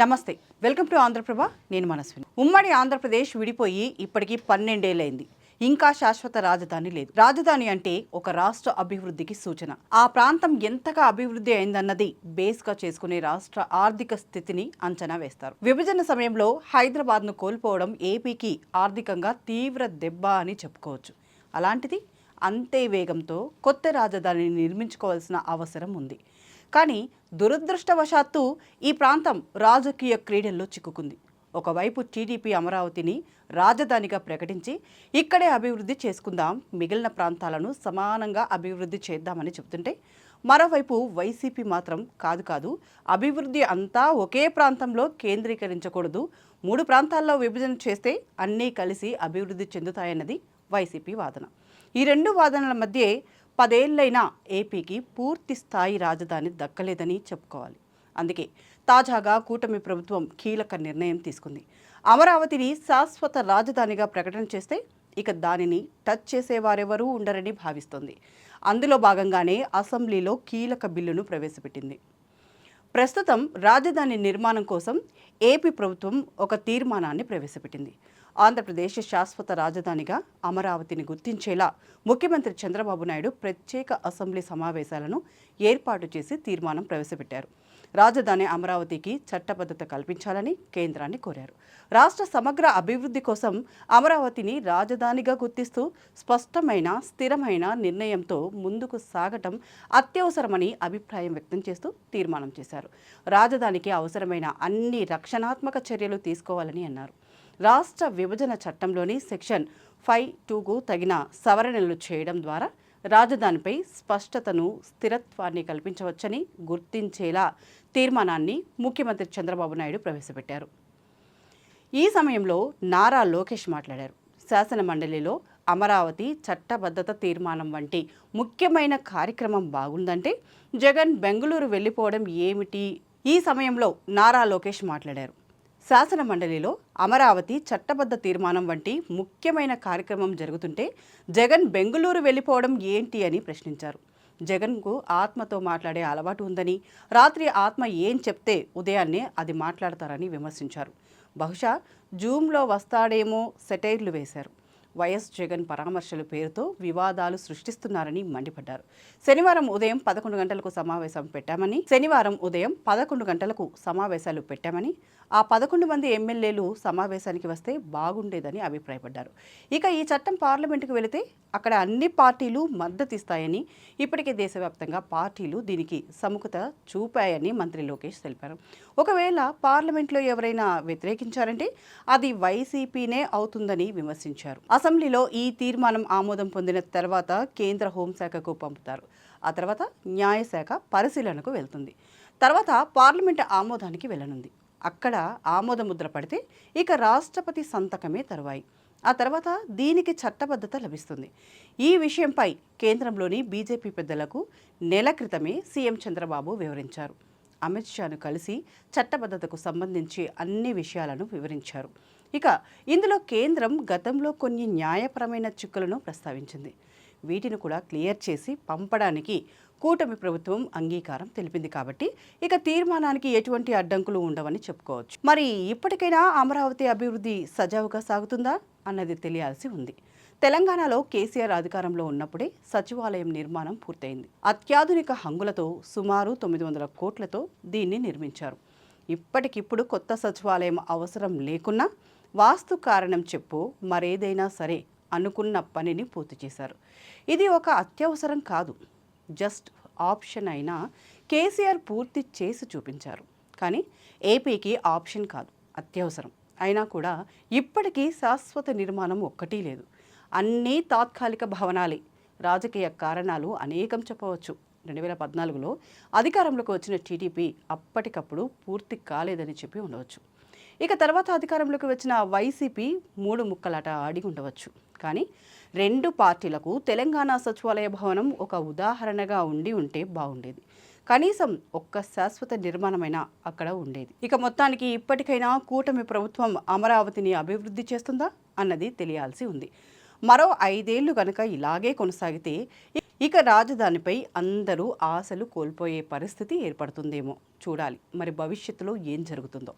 నమస్తే, welcome to Andhraprabha. నేను మనస్విని. ఉమ్మడి ఆంధ్రప్రదేశ్ విడిపోయి ఇప్పటికీ 12 ఏళ్లైంది. ఇంకా శాశ్వత రాజధాని లేదు. రాజధాని అంటే ఒక రాష్ట్ర అభివృద్ధికి సూచన. ఆ ప్రాంతం ఎంతగా అభివృద్ధి అయిందన్నది బేస్గా చేసుకునే రాష్ట్ర ఆర్థిక స్థితిని అంచనా వేస్తారు. విభజన సమయంలో హైదరాబాద్ను కోల్పోవడం ఏపీకి ఆర్థికంగా తీవ్ర దెబ్బ అని చెప్పుకోవచ్చు. అలాంటిది అంతే వేగంతో కొత్త రాజధానిని నిర్మించుకోవాల్సిన అవసరం ఉంది. కానీ దురదృష్టవశాత్తు ఈ ప్రాంతం రాజకీయ క్రీడల్లో చిక్కుకుంది. ఒకవైపు టీడీపీ అమరావతిని రాజధానిగా ప్రకటించి ఇక్కడే అభివృద్ధి చేసుకుందాం, మిగిలిన ప్రాంతాలను సమానంగా అభివృద్ధి చేద్దామని చెబుతుంటే, మరోవైపు వైసీపీ మాత్రం కాదు అభివృద్ధి అంతా ఒకే ప్రాంతంలో కేంద్రీకరించకూడదు, 3 ప్రాంతాల్లో విభజన చేస్తే అన్నీ కలిసి అభివృద్ధి చెందుతాయన్నది వైసీపీ వాదన. ఈ రెండు వాదనల మధ్య 10 ఏళ్లైనా ఏపీకి పూర్తి స్థాయి రాజధాని దక్కలేదని చెప్పుకోవాలి. అందుకే తాజాగా కూటమి ప్రభుత్వం కీలక నిర్ణయం తీసుకుంది. అమరావతిని శాశ్వత రాజధానిగా ప్రకటన చేస్తే ఇక దానిని టచ్ చేసేవారెవరూ ఉండరని భావిస్తోంది. అందులో భాగంగానే అసెంబ్లీలో కీలక బిల్లును ప్రవేశపెట్టింది. ప్రస్తుతం రాజధాని నిర్మాణం కోసం ఏపీ ప్రభుత్వం ఒక తీర్మానాన్ని ప్రవేశపెట్టింది. ఆంధ్రప్రదేశ్ శాశ్వత రాజధానిగా అమరావతిని గుర్తించేలా ముఖ్యమంత్రి చంద్రబాబు నాయుడు ప్రత్యేక అసెంబ్లీ సమావేశాలను ఏర్పాటు చేసి తీర్మానం ప్రవేశపెట్టారు. రాజధాని అమరావతికి చట్టబద్ధత కల్పించాలని కేంద్రాన్ని కోరారు. రాష్ట్ర సమగ్ర అభివృద్ధి కోసం అమరావతిని రాజధానిగా గుర్తిస్తూ స్పష్టమైన స్థిరమైన నిర్ణయంతో ముందుకు సాగటం అత్యవసరమని అభిప్రాయం వ్యక్తం చేస్తూ తీర్మానం చేశారు. రాజధానికి అవసరమైన అన్ని రక్షణాత్మక చర్యలు తీసుకోవాలని అన్నారు. రాష్ట్ర విభజన చట్టంలోని సెక్షన్ 5(2)కు తగిన సవరణలు చేయడం ద్వారా రాజధానిపై స్పష్టతను, స్థిరత్వాన్ని కల్పించవచ్చని గుర్తించేలా తీర్మానాన్ని ముఖ్యమంత్రి చంద్రబాబు నాయుడు ప్రవేశపెట్టారు. ఈ సమయంలో నారా లోకేష్ మాట్లాడారు. శాసన మండలిలో అమరావతి చట్టబద్ధత తీర్మానం వంటి ముఖ్యమైన కార్యక్రమం బాగుందంటే జగన్ బెంగళూరు వెళ్ళిపోవడం ఏమిటి? ఈ సమయంలో నారా లోకేష్ మాట్లాడారు. శాసన మండలిలో అమరావతి చట్టబద్ధ తీర్మానం వంటి ముఖ్యమైన కార్యక్రమం జరుగుతుంటే జగన్ బెంగళూరు వెళ్ళిపోవడం ఏంటి అని ప్రశ్నించారు. జగన్కు ఆత్మతో మాట్లాడే అలవాటు ఉందని, రాత్రి ఆత్మ ఏం చెప్తే ఉదయాన్నే అది మాట్లాడతారని విమర్శించారు. బహుశా జూమ్లో వస్తాడేమో సెటైర్లు వేశారు. వైఎస్ జగన్ పరామర్శల పేరుతో వివాదాలు సృష్టిస్తున్నారని మండిపడ్డారు. శనివారం ఉదయం 11 గంటలకు సమావేశాలు పెట్టామని ఆ 11 మంది ఎమ్మెల్యేలు సమావేశానికి వస్తే బాగుండేదని అభిప్రాయపడ్డారు. ఇక ఈ చట్టం పార్లమెంటుకు వెళితే అక్కడ అన్ని పార్టీలు మద్దతిస్తాయని, ఇప్పటికే దేశవ్యాప్తంగా పార్టీలు దీనికి సముఖత చూపాయని మంత్రి లోకేష్ తెలిపారు. ఒకవేళ పార్లమెంట్లో ఎవరైనా వ్యతిరేకించారంటే అది వైసీపీనే అవుతుందని విమర్శించారు. అసెంబ్లీలో ఈ తీర్మానం ఆమోదం పొందిన తర్వాత కేంద్ర హోంశాఖకు పంపుతారు. ఆ తర్వాత న్యాయశాఖ పరిశీలనకు వెళ్తుంది. తర్వాత పార్లమెంటు ఆమోదానికి వెళ్ళనుంది. అక్కడ ఆమోద ముద్ర పడితే ఇక రాష్ట్రపతి సంతకమే తరువాయి. ఆ తర్వాత దీనికి చట్టబద్ధత లభిస్తుంది. ఈ విషయంపై కేంద్రంలోని బీజేపీ పెద్దలకు నెల క్రితమే సీఎం చంద్రబాబు వివరించారు. అమిత్ షాను కలిసి చట్టబద్ధతకు సంబంధించి అన్ని విషయాలను వివరించారు. ఇక ఇందులో కేంద్రం గతంలో కొన్ని న్యాయపరమైన చిక్కులను ప్రస్తావించింది. వీటిని కూడా క్లియర్ చేసి పంపడానికి కూటమి ప్రభుత్వం అంగీకారం తెలిపింది. కాబట్టి ఇక తీర్మానానికి ఎటువంటి అడ్డంకులు ఉండవని చెప్పుకోవచ్చు. మరి ఇప్పటికైనా అమరావతి అభివృద్ధి సజావుగా సాగుతుందా అన్నది తెలియాల్సి ఉంది. తెలంగాణలో కేసీఆర్ అధికారంలో ఉన్నప్పుడే సచివాలయం నిర్మాణం పూర్తయింది. అత్యాధునిక హంగులతో సుమారు 900 కోట్లతో దీన్ని నిర్మించారు. ఇప్పటికిప్పుడు కొత్త సచివాలయం అవసరం లేకున్నా వాస్తు కారణం చెప్పు మరేదైనా సరే అనుకున్న పనిని పూర్తి చేశారు. ఇది ఒక అత్యవసరం కాదు, జస్ట్ ఆప్షన్ అయినా కేసీఆర్ పూర్తి చేసి చూపించారు. కానీ ఏపీకి ఆప్షన్ కాదు, అత్యవసరం అయినా కూడా ఇప్పటికీ శాశ్వత నిర్మాణం ఒక్కటీ లేదు. అన్నీ తాత్కాలిక భవనాలే. రాజకీయ కారణాలు అనేకం చెప్పవచ్చు. 2014లో అధికారంలోకి వచ్చిన టీడీపీ అప్పటికప్పుడు పూర్తి కాలేదని చెప్పి ఉండవచ్చు. ఇక తర్వాత అధికారంలోకి వచ్చిన వైసీపీ 3 ముక్కలాట ఆడి ఉండవచ్చు. కానీ 2 పార్టీలకు తెలంగాణ సచివాలయ భవనం ఒక ఉదాహరణగా ఉంటే బాగుండేది. కనీసం ఒక్క శాశ్వత నిర్మాణమైనా అక్కడ ఉండేది. ఇక మొత్తానికి ఇప్పటికైనా కూటమి ప్రభుత్వం అమరావతిని అభివృద్ధి చేస్తుందా అన్నది తెలియాల్సి ఉంది. మరో 5 ఏళ్లు కనుక ఇలాగే కొనసాగితే ఇక రాజధానిపై అందరూ ఆశలు కోల్పోయే పరిస్థితి ఏర్పడుతుందేమో చూడాలి. మరి భవిష్యత్తులో ఏం జరుగుతుందో.